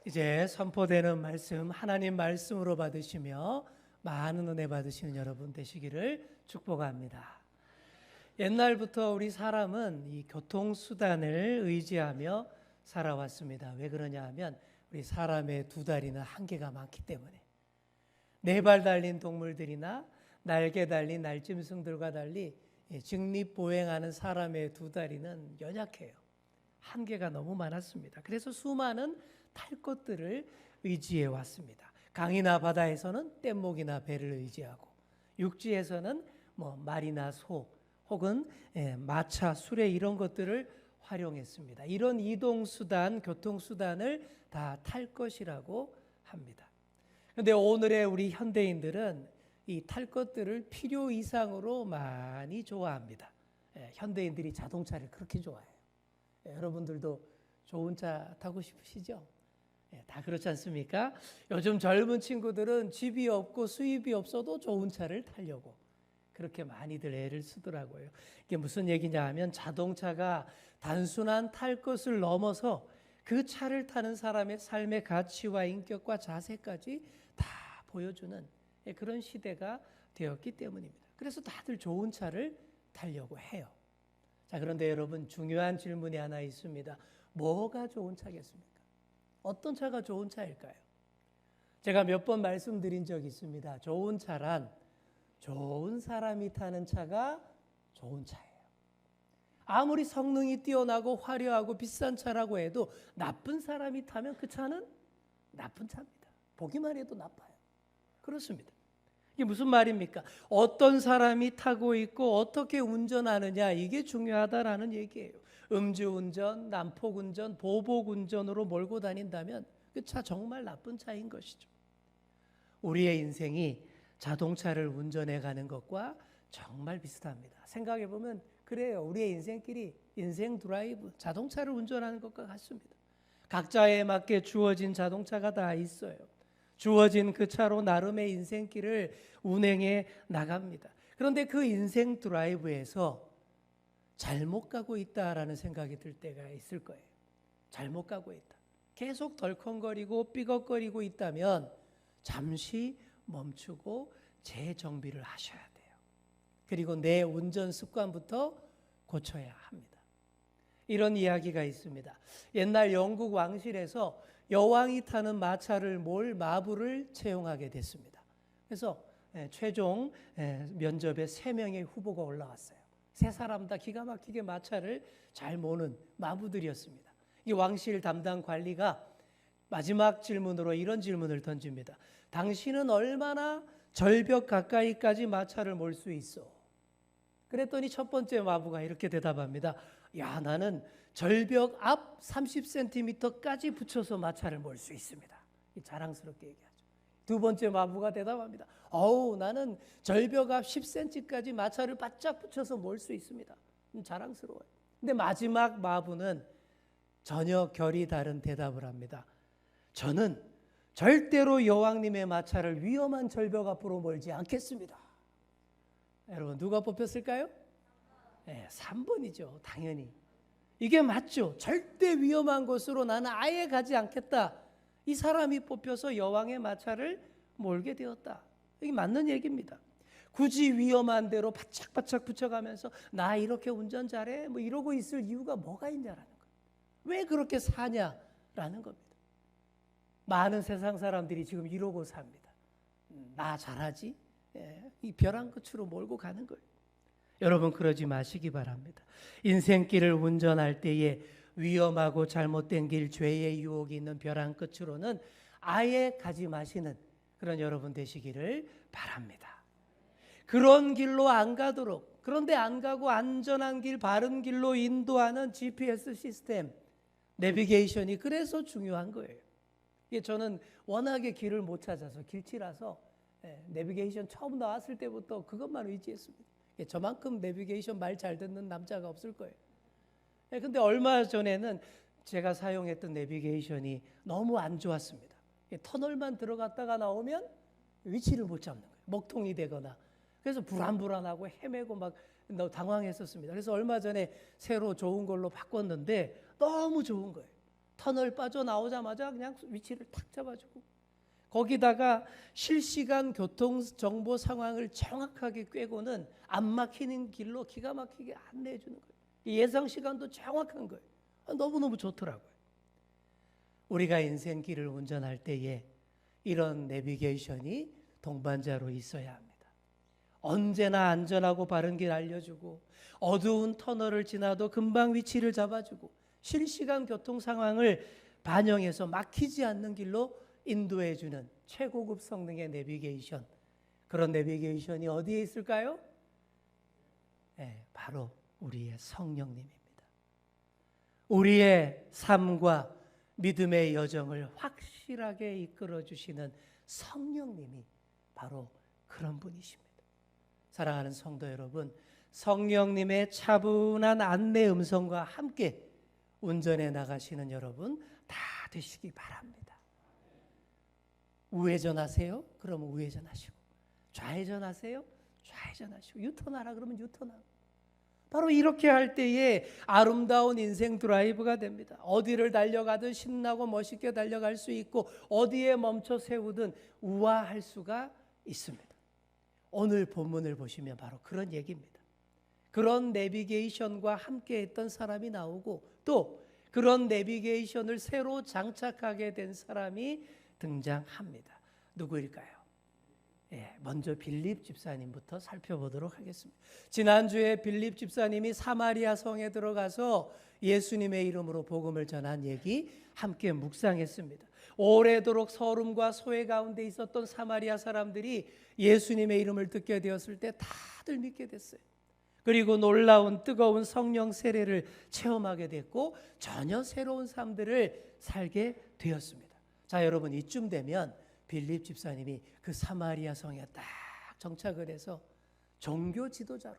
이제 선포되는 말씀 하나님 말씀으로 받으시며 많은 은혜 받으시는 여러분 되시기를 축복합니다. 옛날부터 우리 사람은 이 교통수단을 의지하며 살아왔습니다. 왜 그러냐 하면 우리 사람의 두 다리는 한계가 많기 때문에 네 발 달린 동물들이나 날개 달린 날짐승들과 달리 직립보행하는 사람의 두 다리는 연약해요. 한계가 너무 많았습니다. 그래서 수많은 탈 것들을 의지해 왔습니다. 강이나 바다에서는 뗏목이나 배를 의지하고 육지에서는 말이나 소 혹은 마차, 수레 이런 것들을 활용했습니다. 이런 이동수단, 교통수단을 다 탈 것이라고 합니다. 그런데 오늘의 우리 현대인들은 이 탈 것들을 필요 이상으로 많이 좋아합니다. 현대인들이 자동차를 그렇게 좋아해요. 여러분들도 좋은 차 타고 싶으시죠? 다 그렇지 않습니까? 요즘 젊은 친구들은 집이 없고 수입이 없어도 좋은 차를 타려고 그렇게 많이들 애를 쓰더라고요. 이게 무슨 얘기냐 하면 자동차가 단순한 탈 것을 넘어서 그 차를 타는 사람의 삶의 가치와 인격과 자세까지 다 보여주는 그런 시대가 되었기 때문입니다. 그래서 다들 좋은 차를 타려고 해요. 자, 그런데 여러분 중요한 질문이 하나 있습니다. 뭐가 좋은 차겠습니까? 어떤 차가 좋은 차일까요? 제가 몇 번 말씀드린 적이 있습니다. 좋은 차란 좋은 사람이 타는 차가 좋은 차예요. 아무리 성능이 뛰어나고 화려하고 비싼 차라고 해도 나쁜 사람이 타면 그 차는 나쁜 차입니다. 보기만 해도 나빠요. 그렇습니다. 이게 무슨 말입니까? 어떤 사람이 타고 있고 어떻게 운전하느냐 이게 중요하다라는 얘기예요. 음주운전, 난폭운전, 보복운전으로 몰고 다닌다면 그 차 정말 나쁜 차인 것이죠. 우리의 인생이 자동차를 운전해 가는 것과 정말 비슷합니다. 생각해 보면 그래요. 우리의 인생길이 인생 드라이브, 자동차를 운전하는 것과 같습니다. 각자에 맞게 주어진 자동차가 다 있어요. 주어진 그 차로 나름의 인생길을 운행해 나갑니다. 그런데 그 인생 드라이브에서 잘못 가고 있다라는 생각이 들 때가 있을 거예요. 잘못 가고 있다. 계속 덜컹거리고 삐걱거리고 있다면 잠시 멈추고 재정비를 하셔야 돼요. 그리고 내 운전 습관부터 고쳐야 합니다. 이런 이야기가 있습니다. 옛날 영국 왕실에서 여왕이 타는 마차를 몰 마부를 채용하게 됐습니다. 그래서 최종 면접에 3명의 후보가 올라왔어요. 3사람 다 기가 막히게 마차를 잘 모는 마부들이었습니다. 이 왕실 담당 관리가 마지막 질문으로 이런 질문을 던집니다. 당신은 얼마나 절벽 가까이까지 마차를 몰 수 있어? 그랬더니 첫 번째 마부가 이렇게 대답합니다. 야, 나는 절벽 앞 30cm까지 붙여서 마차를 몰 수 있습니다. 자랑스럽게 얘기하죠. 두 번째 마부가 대답합니다. 나는 절벽 앞 10cm까지 마차를 바짝 붙여서 몰 수 있습니다. 자랑스러워요. 근데 마지막 마부는 전혀 결이 다른 대답을 합니다. 저는 절대로 여왕님의 마차를 위험한 절벽 앞으로 몰지 않겠습니다. 여러분 누가 뽑혔을까요? 3번이죠. 당연히. 이게 맞죠. 절대 위험한 곳으로 나는 아예 가지 않겠다. 이 사람이 뽑혀서 여왕의 마차를 몰게 되었다. 이게 맞는 얘기입니다. 굳이 위험한 데로 바짝바짝 붙여가면서 나 이렇게 운전 잘해? 이러고 있을 이유가 뭐가 있냐라는 거예요. 왜 그렇게 사냐라는 겁니다. 많은 세상 사람들이 지금 이러고 삽니다. 나 잘하지? 이 벼랑 끝으로 몰고 가는 거예요. 여러분 그러지 마시기 바랍니다. 인생길을 운전할 때에 위험하고 잘못된 길, 죄의 유혹이 있는 벼랑 끝으로는 아예 가지 마시는 그런 여러분 되시기를 바랍니다. 그런 길로 안 가도록, 그런데 안 가고 안전한 길, 바른 길로 인도하는 GPS 시스템, 내비게이션이 그래서 중요한 거예요. 이게 저는 워낙에 길을 못 찾아서 길치라서 내비게이션 처음 나왔을 때부터 그것만 의지했습니다. 저만큼 내비게이션 말 잘 듣는 남자가 없을 거예요. 근데 얼마 전에는 제가 사용했던 내비게이션이 너무 안 좋았습니다. 터널만 들어갔다가 나오면 위치를 못 잡는 거예요. 먹통이 되거나. 그래서 불안불안하고 헤매고 막 당황했었습니다. 그래서 얼마 전에 새로 좋은 걸로 바꿨는데 너무 좋은 거예요. 터널 빠져나오자마자 그냥 위치를 탁 잡아주고, 거기다가 실시간 교통 정보 상황을 정확하게 꿰고는 안 막히는 길로 기가 막히게 안내해 주는 거예요. 예상 시간도 정확한 거예요. 너무너무 좋더라고요. 우리가 인생 길을 운전할 때에 이런 내비게이션이 동반자로 있어야 합니다. 언제나 안전하고 바른 길 알려주고, 어두운 터널을 지나도 금방 위치를 잡아주고, 실시간 교통 상황을 반영해서 막히지 않는 길로 인도해주는 최고급 성능의 내비게이션. 그런 내비게이션이 어디에 있을까요? 네, 바로 우리의 성령님입니다. 우리의 삶과 믿음의 여정을 확실하게 이끌어주시는 성령님이 바로 그런 분이십니다. 사랑하는 성도 여러분, 성령님의 차분한 안내 음성과 함께 운전해 나가시는 여러분 다 되시기 바랍니다. 우회전하세요? 그러면 우회전하시고, 좌회전하세요? 좌회전하시고, 유턴하라 그러면 유턴하고. 바로 이렇게 할 때에 아름다운 인생 드라이브가 됩니다. 어디를 달려가든 신나고 멋있게 달려갈 수 있고, 어디에 멈춰 세우든 우아할 수가 있습니다. 오늘 본문을 보시면 바로 그런 얘기입니다. 그런 내비게이션과 함께 했던 사람이 나오고, 또 그런 내비게이션을 새로 장착하게 된 사람이 등장합니다. 누구일까요? 먼저 빌립 집사님부터 살펴보도록 하겠습니다. 지난주에 빌립 집사님이 사마리아 성에 들어가서 예수님의 이름으로 복음을 전한 얘기 함께 묵상했습니다. 오래도록 서름과 소외 가운데 있었던 사마리아 사람들이 예수님의 이름을 듣게 되었을 때 다들 믿게 됐어요. 그리고 놀라운 뜨거운 성령 세례를 체험하게 됐고, 전혀 새로운 삶들을 살게 되었습니다. 자, 여러분, 이쯤 되면 빌립 집사님이 그 사마리아 성에 딱 정착을 해서 종교 지도자로,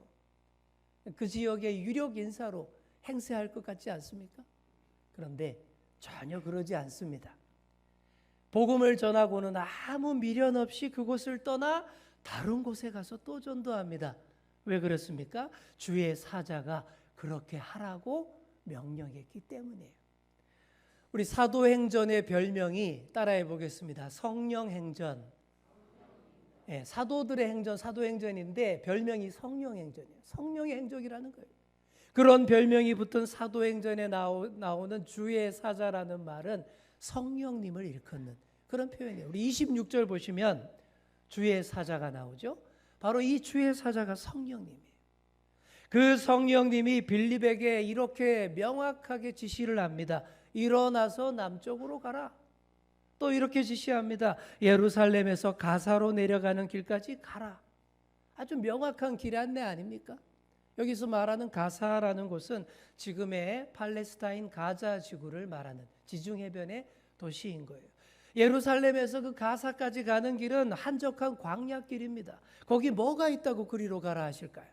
그 지역의 유력 인사로 행세할 것 같지 않습니까? 그런데 전혀 그러지 않습니다. 복음을 전하고는 아무 미련 없이 그곳을 떠나 다른 곳에 가서 또 전도합니다. 왜 그렇습니까? 주의 사자가 그렇게 하라고 명령했기 때문이에요. 우리 사도행전의 별명이 따라해 보겠습니다. 성령행전. 사도들의 행전, 사도행전인데 별명이 성령행전이에요. 성령의 행적이라는 거예요. 그런 별명이 붙은 사도행전에 나오는 주의 사자라는 말은 성령님을 일컫는 그런 표현이에요. 우리 26절 보시면 주의 사자가 나오죠. 바로 이 주의 사자가 성령님이에요. 그 성령님이 빌립에게 이렇게 명확하게 지시를 합니다. 일어나서 남쪽으로 가라. 또 이렇게 지시합니다. 예루살렘에서 가사로 내려가는 길까지 가라. 아주 명확한 길 안내 아닙니까? 여기서 말하는 가사라는 곳은 지금의 팔레스타인 가자 지구를 말하는 지중해변의 도시인 거예요. 예루살렘에서 그 가사까지 가는 길은 한적한 광야길입니다. 거기 뭐가 있다고 그리로 가라 하실까요?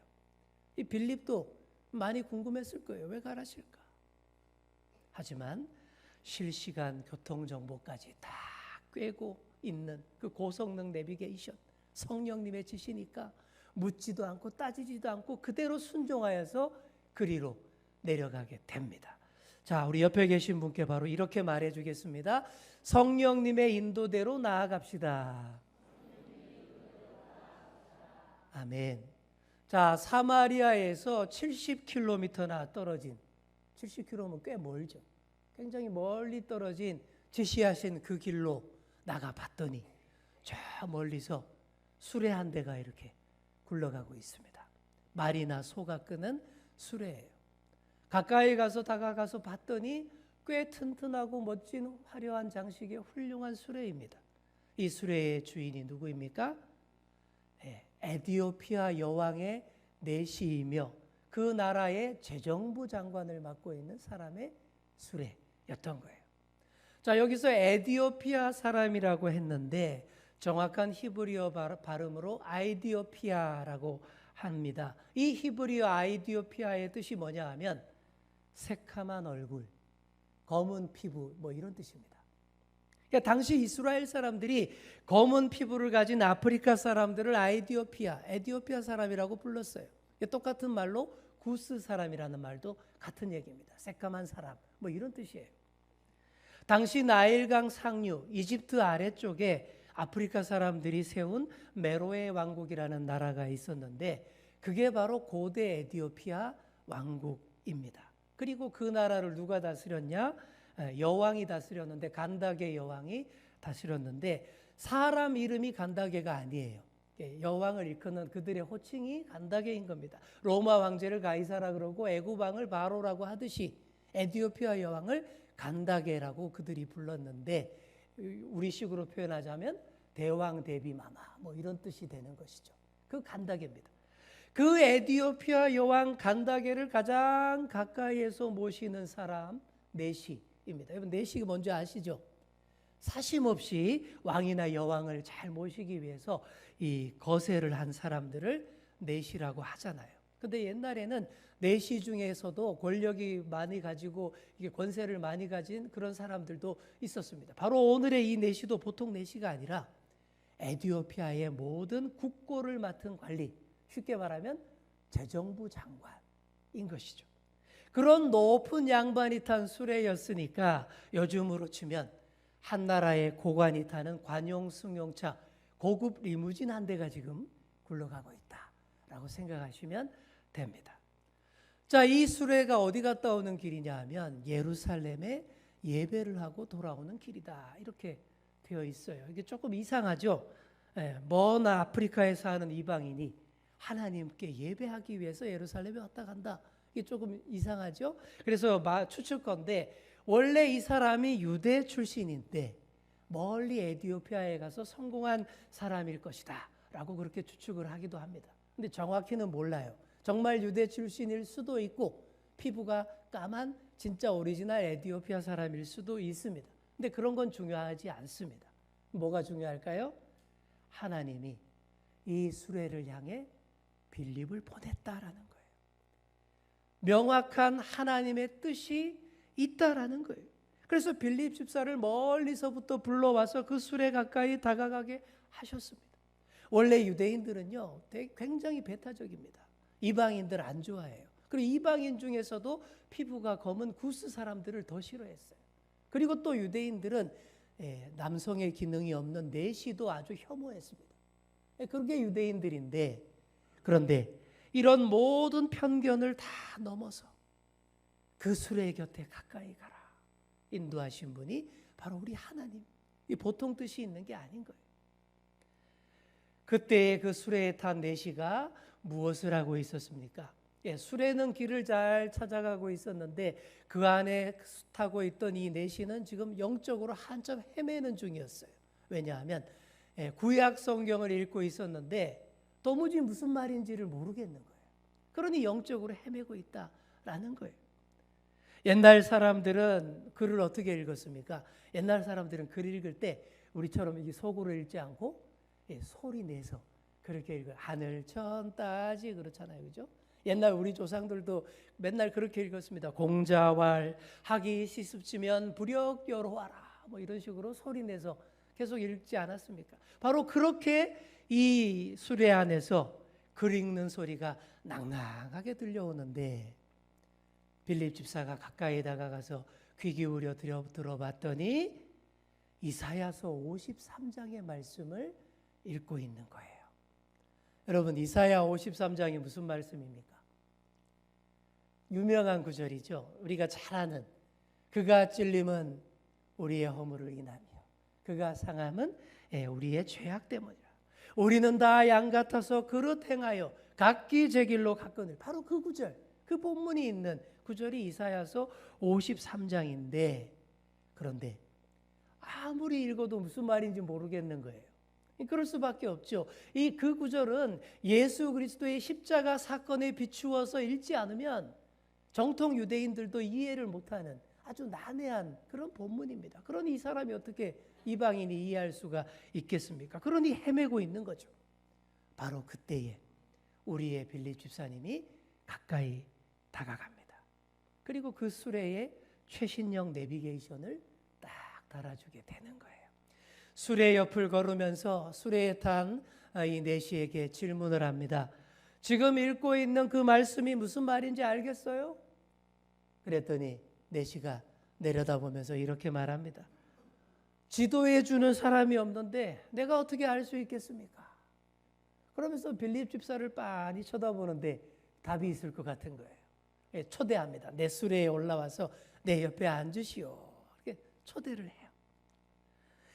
이 빌립도 많이 궁금했을 거예요. 왜 가라실까? 하지만 실시간 교통정보까지 다 꿰고 있는 그 고성능 내비게이션, 성령님의 지시니까 묻지도 않고 따지지도 않고 그대로 순종하여서 그리로 내려가게 됩니다. 자, 우리 옆에 계신 분께 바로 이렇게 말해 주겠습니다. 성령님의 인도대로 나아갑시다. 아멘. 자, 사마리아에서 70km나 떨어진, 70km면 꽤 멀죠. 굉장히 멀리 떨어진 지시하신 그 길로 나가봤더니 저 멀리서 수레 한 대가 이렇게 굴러가고 있습니다. 말이나 소가 끄는 수레예요. 가까이 가서 다가가서 봤더니 꽤 튼튼하고 멋진 화려한 장식의 훌륭한 수레입니다. 이 수레의 주인이 누구입니까? 에디오피아 여왕의 내시이며 그 나라의 재정부 장관을 맡고 있는 사람의 수레였던 거예요. 자, 여기서 에디오피아 사람이라고 했는데 정확한 히브리어 발음으로 아이디오피아라고 합니다. 이 히브리어 아이디오피아의 뜻이 뭐냐 하면 새카만 얼굴, 검은 피부 뭐 이런 뜻입니다. 그러니까 당시 이스라엘 사람들이 검은 피부를 가진 아프리카 사람들을 에디오피아 사람이라고 불렀어요. 똑같은 말로 구스 사람이라는 말도 같은 얘기입니다. 새까만 사람 뭐 이런 뜻이에요. 당시 나일강 상류 이집트 아래쪽에 아프리카 사람들이 세운 메로의 왕국이라는 나라가 있었는데 그게 바로 고대 에디오피아 왕국입니다. 그리고 그 나라를 누가 다스렸냐? 여왕이 다스렸는데 간다게 여왕이 다스렸는데 사람 이름이 간다게가 아니에요. 여왕을 일컫는 그들의 호칭이 간다게인 겁니다. 로마 왕제를 가이사라 그러고 애굽 왕을 바로라고 하듯이 에디오피아 여왕을 간다게라고 그들이 불렀는데 우리식으로 표현하자면 대왕 대비마마 뭐 이런 뜻이 되는 것이죠. 그 간다게입니다. 그 에디오피아 여왕 간다게를 가장 가까이에서 모시는 사람 내시입니다. 여러분 내시 뭔지 아시죠? 사심 없이 왕이나 여왕을 잘 모시기 위해서 이 거세를 한 사람들을 내시라고 하잖아요. 근데 옛날에는 내시 중에서도 권력이 많이 가지고 이게 권세를 많이 가진 그런 사람들도 있었습니다. 바로 오늘의 이 내시도 보통 내시가 아니라 에디오피아의 모든 국고를 맡은 관리, 쉽게 말하면 재정부 장관인 것이죠. 그런 높은 양반이 탄 수레였으니까 요즘으로 치면 한 나라의 고관이 타는 관용 승용차 고급 리무진 한 대가 지금 굴러가고 있다라고 생각하시면 됩니다. 자, 이 수레가 어디 갔다 오는 길이냐 하면 예루살렘에 예배를 하고 돌아오는 길이다. 이렇게 되어 있어요. 이게 조금 이상하죠. 먼 아프리카에 사는 이방인이 하나님께 예배하기 위해서 예루살렘에 왔다 간다. 이게 조금 이상하죠. 그래서 추측건데 원래 이 사람이 유대 출신인데 멀리 에디오피아에 가서 성공한 사람일 것이다 라고 그렇게 추측을 하기도 합니다. 근데 정확히는 몰라요. 정말 유대 출신일 수도 있고 피부가 까만 진짜 오리지널 에디오피아 사람일 수도 있습니다. 근데 그런 건 중요하지 않습니다. 뭐가 중요할까요? 하나님이 이 수레를 향해 빌립을 보냈다라는 거예요. 명확한 하나님의 뜻이 있다라는 거예요. 그래서 빌립 집사를 멀리서부터 불러와서 그 수레 가까이 다가가게 하셨습니다. 원래 유대인들은요, 굉장히 배타적입니다. 이방인들 안 좋아해요. 그리고 이방인 중에서도 피부가 검은 구스 사람들을 더 싫어했어요. 그리고 또 유대인들은 남성의 기능이 없는 내시도 아주 혐오했습니다. 그게 유대인들인데, 그런데 이런 모든 편견을 다 넘어서 그 수레 곁에 가까이 가라 인도하신 분이 바로 우리 하나님. 이 보통 뜻이 있는 게 아닌 거예요. 그때 그 수레에 탄 내시가 무엇을 하고 있었습니까? 수레는 길을 잘 찾아가고 있었는데 그 안에 타고 있던 이 내시는 지금 영적으로 한참 헤매는 중이었어요. 왜냐하면 구약 성경을 읽고 있었는데 도무지 무슨 말인지를 모르겠는 거예요. 그러니 영적으로 헤매고 있다라는 거예요. 옛날 사람들은 글을 어떻게 읽었습니까? 옛날 사람들은 글 읽을 때 우리처럼 이게 속으로 읽지 않고 소리 내서 그렇게 읽어요. 하늘천 따지 그렇잖아요. 그죠? 옛날 우리 조상들도 맨날 그렇게 읽었습니다. 공자왈 하기 시습지면 부력 여로와라 뭐 이런 식으로 소리 내서 계속 읽지 않았습니까? 바로 그렇게 이 수레 안에서 글 읽는 소리가 낭낭하게 들려오는데 빌립 집사가 가까이 다가가서 귀 기울여 들어봤더니 이사야서 53장의 말씀을 읽고 있는 거예요. 여러분, 이사야 53장이 무슨 말씀입니까? 유명한 구절이죠. 우리가 잘 아는 그가 찔림은 우리의 허물을 인하며 그가 상함은 우리의 죄악 때문이라. 우리는 다 양 같아서 그릇 행하여 각기 제 길로 갔거늘. 바로 그 구절, 그 본문이 있는 구절이 이사야서 53장인데 그런데 아무리 읽어도 무슨 말인지 모르겠는 거예요. 그럴 수밖에 없죠. 이 그 구절은 예수 그리스도의 십자가 사건에 비추어서 읽지 않으면 정통 유대인들도 이해를 못하는 아주 난해한 그런 본문입니다. 그러니 이 사람이 어떻게 이방인이 이해할 수가 있겠습니까? 그러니 헤매고 있는 거죠. 바로 그때에 우리의 빌립 집사님이 가까이 다가갑니다. 그리고 그 수레에 최신형 내비게이션을 딱 달아주게 되는 거예요. 수레 옆을 걸으면서 수레에 탄 이 내시에게 질문을 합니다. 지금 읽고 있는 그 말씀이 무슨 말인지 알겠어요? 그랬더니 내시가 내려다보면서 이렇게 말합니다. 지도해 주는 사람이 없는데 내가 어떻게 알 수 있겠습니까? 그러면서 빌립 집사를 빤히 쳐다보는데 답이 있을 것 같은 거예요. 초대합니다. 내 수레에 올라와서 내 옆에 앉으시오. 이렇게 초대를 해요.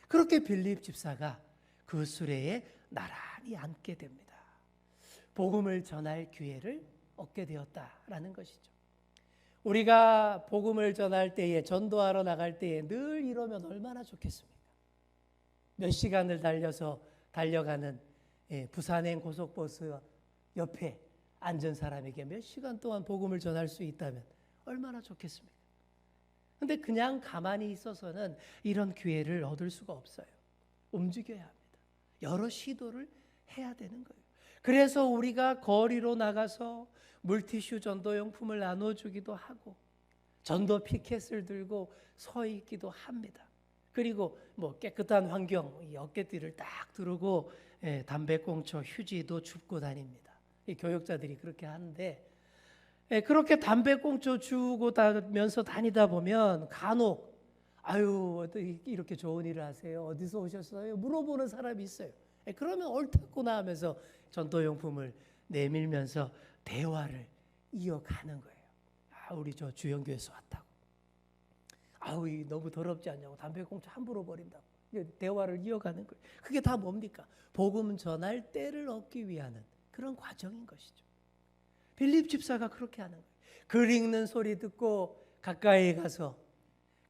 그렇게 빌립 집사가 그 수레에 나란히 앉게 됩니다. 복음을 전할 기회를 얻게 되었다라는 것이죠. 우리가 복음을 전할 때에, 전도하러 나갈 때에 늘 이러면 얼마나 좋겠습니까? 몇 시간을 달려가는 부산행 고속버스 옆에 앉은 사람에게 몇 시간 동안 복음을 전할 수 있다면 얼마나 좋겠습니까? 그런데 그냥 가만히 있어서는 이런 기회를 얻을 수가 없어요. 움직여야 합니다. 여러 시도를 해야 되는 거예요. 그래서 우리가 거리로 나가서 물티슈 전도용품을 나눠주기도 하고 전도 피켓을 들고 서 있기도 합니다. 그리고 깨끗한 환경, 어깨띠를 딱 두르고 담배꽁초, 휴지도 줍고 다닙니다. 이 교육자들이 그렇게 하는데, 그렇게 담배꽁초 주고 다면서 다니다 보면 간혹 아유 이렇게 좋은 일을 하세요? 어디서 오셨어요? 물어보는 사람이 있어요. 그러면 옳다구나 하면서 전도용품을 내밀면서 대화를 이어가는 거예요. 우리 저 주영교에서 왔다고. 너무 더럽지 않냐고. 담배꽁초 함부로 버린다고. 대화를 이어가는 거예요. 그게 다 뭡니까? 복음 전할 때를 얻기 위한 그런 과정인 것이죠. 빌립 집사가 그렇게 하는 거예요. 글 읽는 소리 듣고 가까이 가서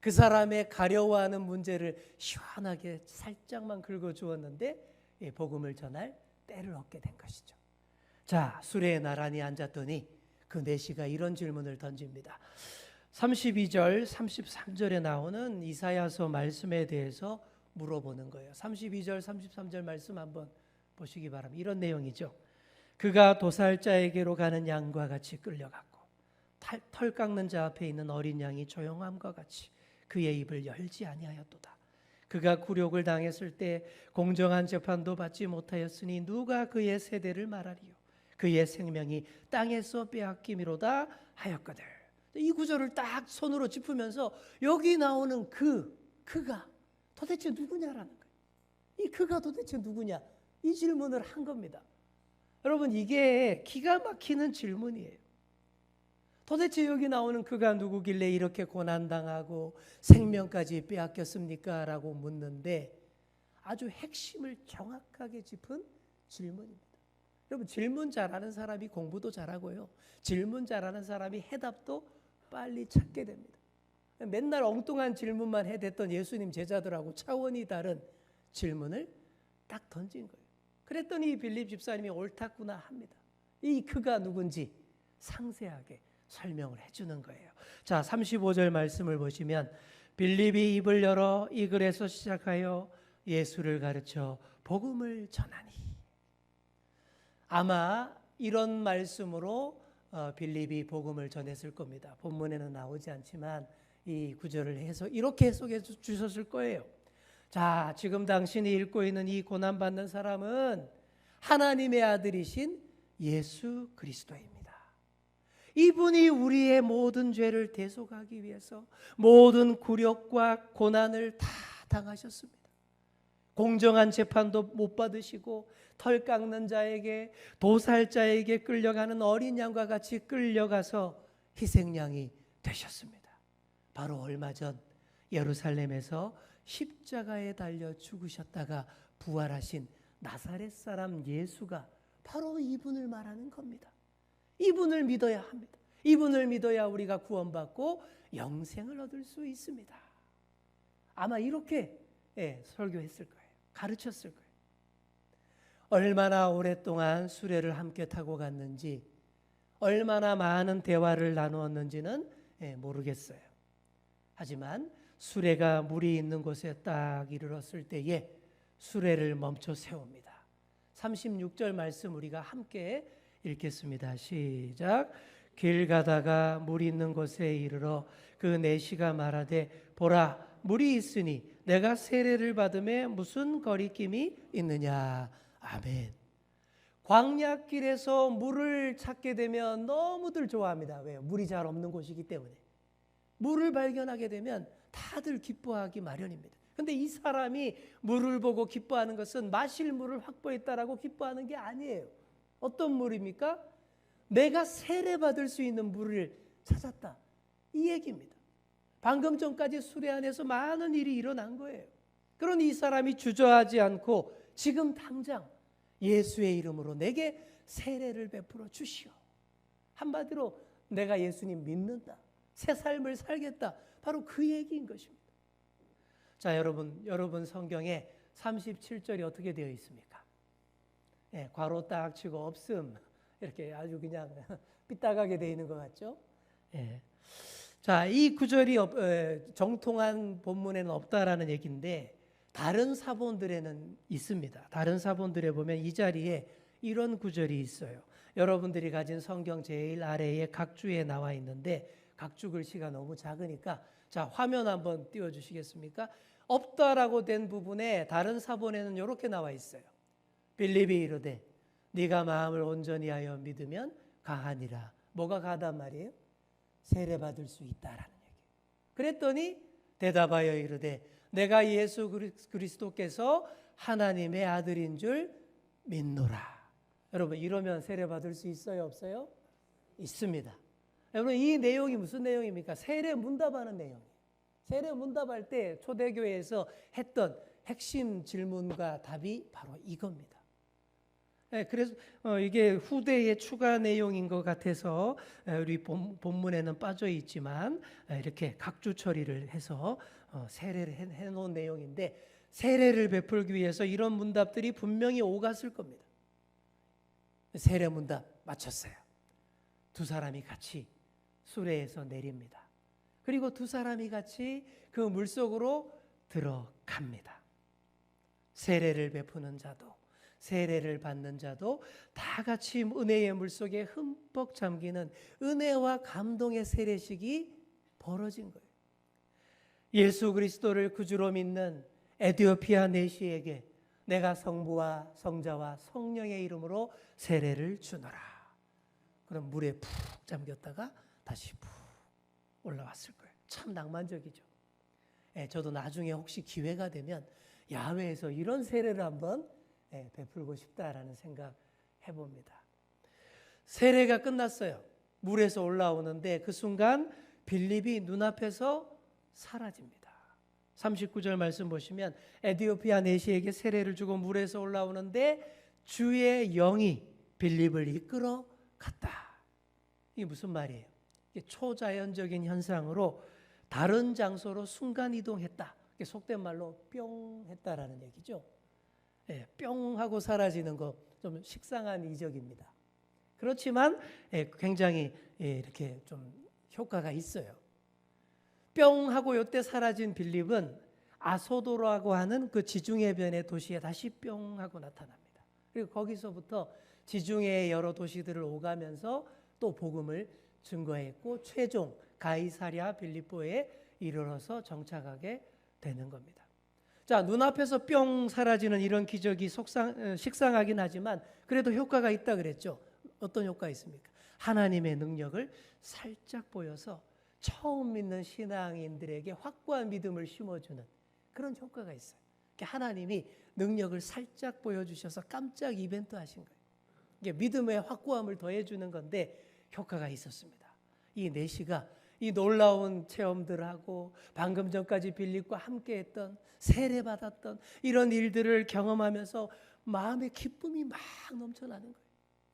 그 사람의 가려워하는 문제를 시원하게 살짝만 긁어주었는데 복음을 전할 때를 얻게 된 것이죠. 자, 수레에 나란히 앉았더니 그 내시가 이런 질문을 던집니다. 32절, 33절에 나오는 이사야서 말씀에 대해서 물어보는 거예요. 32절, 33절 말씀 한번 보시기 바랍니다. 이런 내용이죠. 그가 도살자에게로 가는 양과 같이 끌려갔고 털 깎는 자 앞에 있는 어린 양이 조용함과 같이 그의 입을 열지 아니하였도다. 그가 굴욕을 당했을 때 공정한 재판도 받지 못하였으니 누가 그의 세대를 말하리요. 그의 생명이 땅에서 빼앗기미로다 하였거늘. 이 구절을 딱 손으로 짚으면서 여기 나오는 그가 도대체 누구냐라는 거예요. 이 그가 도대체 누구냐? 이 질문을 한 겁니다. 여러분, 이게 기가 막히는 질문이에요. 도대체 여기 나오는 그가 누구길래 이렇게 고난당하고 생명까지 빼앗겼습니까? 라고 묻는데 아주 핵심을 정확하게 짚은 질문입니다. 여러분, 질문 잘하는 사람이 공부도 잘하고요. 질문 잘하는 사람이 해답도 빨리 찾게 됩니다. 맨날 엉뚱한 질문만 해댔던 예수님 제자들하고 차원이 다른 질문을 딱 던진 거예요. 그랬더니 빌립 집사님이 옳다구나 합니다. 이 그가 누군지 상세하게 설명을 해주는 거예요. 자, 35절 말씀을 보시면 빌립이 입을 열어 이 글에서 시작하여 예수를 가르쳐 복음을 전하니. 아마 이런 말씀으로 빌립이 복음을 전했을 겁니다. 본문에는 나오지 않지만 이 구절을 이렇게 해석해 주셨을 거예요. 자, 지금 당신이 읽고 있는 이 고난받는 사람은 하나님의 아들이신 예수 그리스도입니다. 이분이 우리의 모든 죄를 대속하기 위해서 모든 굴욕과 고난을 다 당하셨습니다. 공정한 재판도 못 받으시고 털 깎는 자에게, 도살자에게 끌려가는 어린 양과 같이 끌려가서 희생양이 되셨습니다. 바로 얼마 전 예루살렘에서 십자가에 달려 죽으셨다가 부활하신 나사렛 사람 예수가 바로 이분을 말하는 겁니다. 이분을 믿어야 합니다. 이분을 믿어야 우리가 구원받고 영생을 얻을 수 있습니다. 아마 이렇게 설교했을 거예요. 가르쳤을 거예요. 얼마나 오랫동안 수레를 함께 타고 갔는지, 얼마나 많은 대화를 나누었는지는 모르겠어요. 하지만 수레가 물이 있는 곳에 딱 이르렀을 때에 수레를 멈춰 세웁니다. 36절 말씀 우리가 함께 읽겠습니다. 시작. 길 가다가 물이 있는 곳에 이르러 그 내시가 말하되 보라 물이 있으니 내가 세례를 받음에 무슨 거리낌이 있느냐. 아멘. 광야길에서 물을 찾게 되면 너무들 좋아합니다. 왜요? 물이 잘 없는 곳이기 때문에. 물을 발견하게 되면 다들 기뻐하기 마련입니다. 근데 이 사람이 물을 보고 기뻐하는 것은 마실 물을 확보했다라고 기뻐하는 게 아니에요. 어떤 물입니까? 내가 세례받을 수 있는 물을 찾았다. 이 얘기입니다. 방금 전까지 수레 안에서 많은 일이 일어난 거예요. 그러니 이 사람이 주저하지 않고 지금 당장 예수의 이름으로 내게 세례를 베풀어 주시오. 한마디로 내가 예수님 믿는다. 새 삶을 살겠다. 바로 그 얘기인 것입니다. 자, 여러분 성경에 37절이 어떻게 되어 있습니까? 괄호 딱 치고 없음. 이렇게 아주 그냥 삐딱하게 되어 있는 것 같죠? 자, 이 구절이 정통한 본문에는 없다라는 얘기인데 다른 사본들에는 있습니다. 다른 사본들에 보면 이 자리에 이런 구절이 있어요. 여러분들이 가진 성경 제일 아래에 각주에 나와 있는데 각주 글씨가 너무 작으니까 자, 화면 한번 띄워주시겠습니까? 없다라고 된 부분에 다른 사본에는 이렇게 나와 있어요. 빌립이 이르되 네가 마음을 온전히 하여 믿으면 가하니라. 뭐가 가단 말이에요? 세례 받을 수 있다라는 얘기. 그랬더니 대답하여 이르되 내가 예수 그리스도께서 하나님의 아들인 줄 믿노라. 여러분 이러면 세례 받을 수 있어요, 없어요? 있습니다. 여러분 이 내용이 무슨 내용입니까? 세례 문답하는 내용이에요. 세례 문답할 때 초대교회에서 했던 핵심 질문과 답이 바로 이겁니다. 그래서 이게 후대의 추가 내용인 것 같아서 우리 본문에는 빠져 있지만 이렇게 각주 처리를 해서 세례를 해놓은 내용인데 세례를 베풀기 위해서 이런 문답들이 분명히 오갔을 겁니다. 세례 문답 마쳤어요. 두 사람이 같이 수레에서 내립니다. 그리고 두 사람이 같이 그 물속으로 들어갑니다. 세례를 베푸는 자도 세례를 받는 자도 다 같이 은혜의 물속에 흠뻑 잠기는 은혜와 감동의 세례식이 벌어진 거예요. 예수 그리스도를 구주로 믿는 에티오피아 내시에게 내가 성부와 성자와 성령의 이름으로 세례를 주노라. 그럼 물에 푹 잠겼다가 다시 푹 올라왔을 거예요. 참 낭만적이죠. 저도 나중에 혹시 기회가 되면 야외에서 이런 세례를 한번 베풀고 싶다라는 생각 해봅니다. 세례가 끝났어요. 물에서 올라오는데 그 순간 빌립이 눈앞에서 사라집니다. 39절 말씀 보시면 에티오피아 내시에게 세례를 주고 물에서 올라오는데 주의 영이 빌립을 이끌어 갔다. 이게 무슨 말이에요? 이게 초자연적인 현상으로 다른 장소로 순간 이동했다. 이게 속된 말로 뿅 했다라는 얘기죠. 뿅 하고 사라지는 거 좀 식상한 이적입니다. 그렇지만 굉장히 이렇게 좀 효과가 있어요. 뿅 하고 이때 사라진 빌립은 아소도라고 하는 그 지중해변의 도시에 다시 뿅 하고 나타납니다. 그리고 거기서부터 지중해의 여러 도시들을 오가면서 또 복음을 증거했고 최종 가이사랴 빌립보에 이르러서 정착하게 되는 겁니다. 자, 눈앞에서 뿅 사라지는 이런 기적이 식상하긴 하지만 그래도 효과가 있다 그랬죠. 어떤 효과가 있습니까? 하나님의 능력을 살짝 보여서 처음 믿는 신앙인들에게 확고한 믿음을 심어주는 그런 효과가 있어요. 하나님이 능력을 살짝 보여주셔서 깜짝 이벤트 하신 거예요. 이게 믿음의 확고함을 더해주는 건데 효과가 있었습니다. 이 내시가 이 놀라운 체험들을 하고 방금 전까지 빌립과 함께했던 세례받았던 이런 일들을 경험하면서 마음의 기쁨이 막 넘쳐나는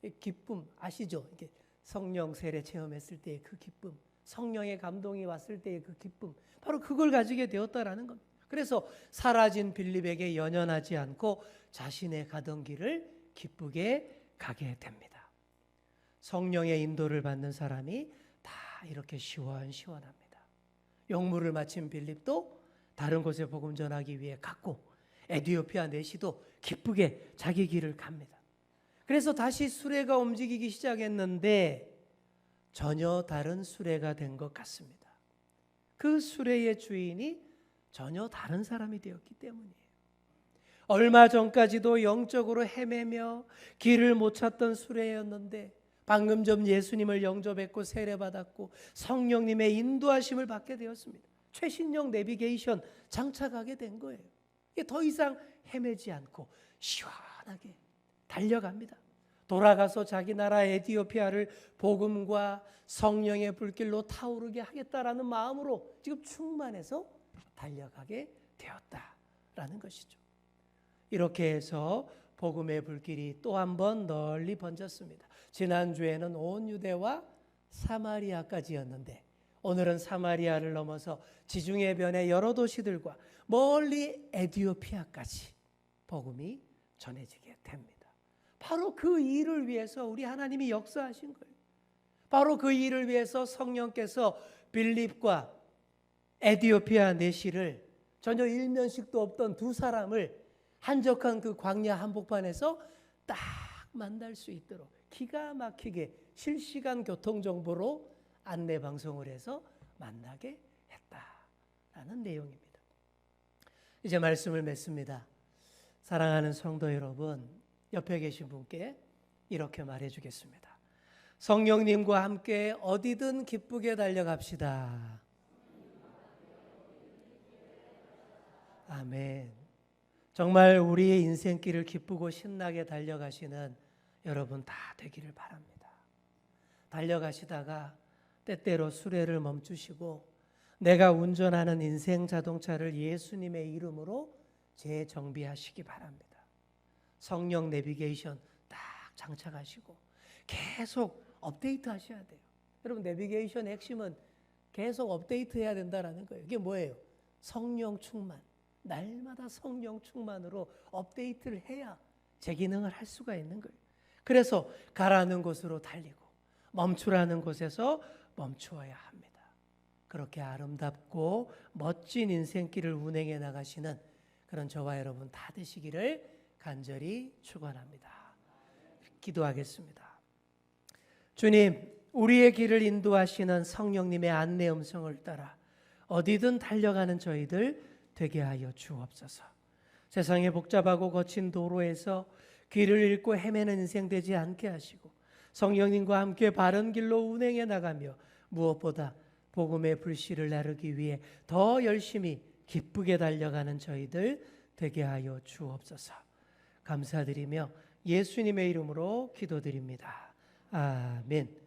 거예요. 기쁨 아시죠? 이게 성령 세례 체험했을 때의 그 기쁨, 성령의 감동이 왔을 때의 그 기쁨, 바로 그걸 가지게 되었다라는 겁니다. 그래서 사라진 빌립에게 연연하지 않고 자신의 가던 길을 기쁘게 가게 됩니다. 성령의 인도를 받는 사람이 다 이렇게 시원시원합니다. 용무를 마친 빌립도 다른 곳에 복음 전하기 위해 갔고 에티오피아 내시도 기쁘게 자기 길을 갑니다. 그래서 다시 수레가 움직이기 시작했는데 전혀 다른 수레가 된 것 같습니다. 그 수레의 주인이 전혀 다른 사람이 되었기 때문이에요. 얼마 전까지도 영적으로 헤매며 길을 못 찾던 수레였는데 방금 전 예수님을 영접했고 세례받았고 성령님의 인도하심을 받게 되었습니다. 최신형 내비게이션 장착하게 된 거예요. 이게 더 이상 헤매지 않고 시원하게 달려갑니다. 돌아가서 자기 나라 에티오피아를 복음과 성령의 불길로 타오르게 하겠다라는 마음으로 지금 충만해서 달려가게 되었다라는 것이죠. 이렇게 해서 복음의 불길이 또 한 번 널리 번졌습니다. 지난주에는 온 유대와 사마리아까지였는데 오늘은 사마리아를 넘어서 지중해 변의 여러 도시들과 멀리 에티오피아까지 복음이 전해지게 됩니다. 바로 그 일을 위해서 우리 하나님이 역사하신 거예요. 바로 그 일을 위해서 성령께서 빌립과 에티오피아 내시를 전혀 일면식도 없던 두 사람을 한적한 그 광야 한복판에서 딱 만날 수 있도록 기가 막히게 실시간 교통정보로 안내 방송을 해서 만나게 했다라는 내용입니다. 이제 말씀을 맺습니다. 사랑하는 성도 여러분, 옆에 계신 분께 이렇게 말해주겠습니다. 성령님과 함께 어디든 기쁘게 달려갑시다. 아멘. 정말 우리의 인생길을 기쁘고 신나게 달려가시는 여러분 다 되기를 바랍니다. 달려가시다가 때때로 수레를 멈추시고 내가 운전하는 인생 자동차를 예수님의 이름으로 재정비하시기 바랍니다. 성령 내비게이션 딱 장착하시고 계속 업데이트 하셔야 돼요. 여러분 내비게이션의 핵심은 계속 업데이트 해야 된다는 거예요. 이게 뭐예요? 성령 충만. 날마다 성령 충만으로 업데이트를 해야 제 기능을 할 수가 있는 거예요. 그래서 가라는 곳으로 달리고 멈추라는 곳에서 멈추어야 합니다. 그렇게 아름답고 멋진 인생길을 운행해 나가시는 그런 저와 여러분 다 되시기를 간절히 축원합니다. 기도하겠습니다. 주님, 우리의 길을 인도하시는 성령님의 안내 음성을 따라 어디든 달려가는 저희들 되게 하여 주옵소서. 세상의 복잡하고 거친 도로에서 길을 잃고 헤매는 인생 되지 않게 하시고 성령님과 함께 바른 길로 운행해 나가며 무엇보다 복음의 불씨를 나르기 위해 더 열심히 기쁘게 달려가는 저희들 되게 하여 주옵소서. 감사드리며 예수님의 이름으로 기도드립니다. 아멘.